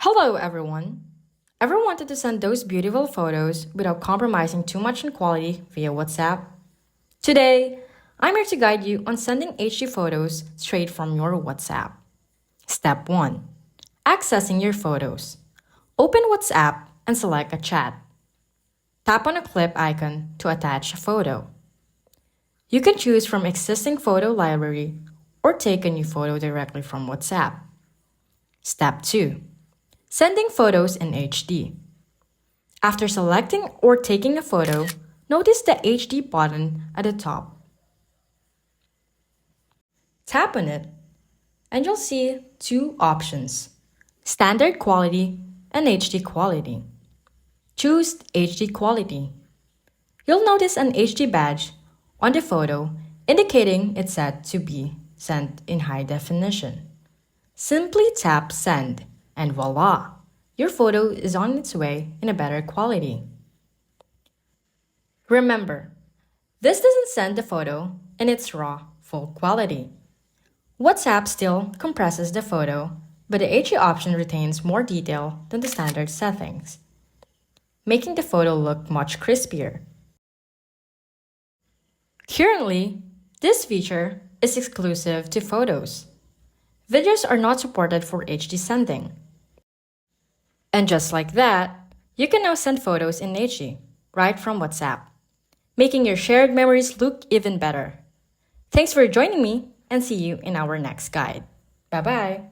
Hello, everyone. Ever wanted to send those beautiful photos without compromising too much in quality via WhatsApp? Today, I'm here to guide you on sending HD photos straight from your WhatsApp. Step 1. Accessing your photos. Open WhatsApp and select a chat. Tap on a clip icon to attach a photo. You can choose from existing photo library or take a new photo directly from WhatsApp. Step 2. Sending photos in HD. After selecting or taking a photo, notice the HD button at the top. Tap on it, and you'll see two options: standard quality and HD quality. Choose HD quality. You'll notice an HD badge on the photo indicating it's set to be sent in high definition. Simply tap send, and voila! Your photo is on its way in a better quality. Remember, this doesn't send the photo in its raw, full quality. WhatsApp still compresses the photo, but the HD option retains more detail than the standard settings, making the photo look much crispier. Currently, this feature is exclusive to photos. Videos are not supported for HD sending. And just like that, you can now send photos in HD right from WhatsApp, making your shared memories look even better. Thanks for joining me, and see you in our next guide. Bye-bye!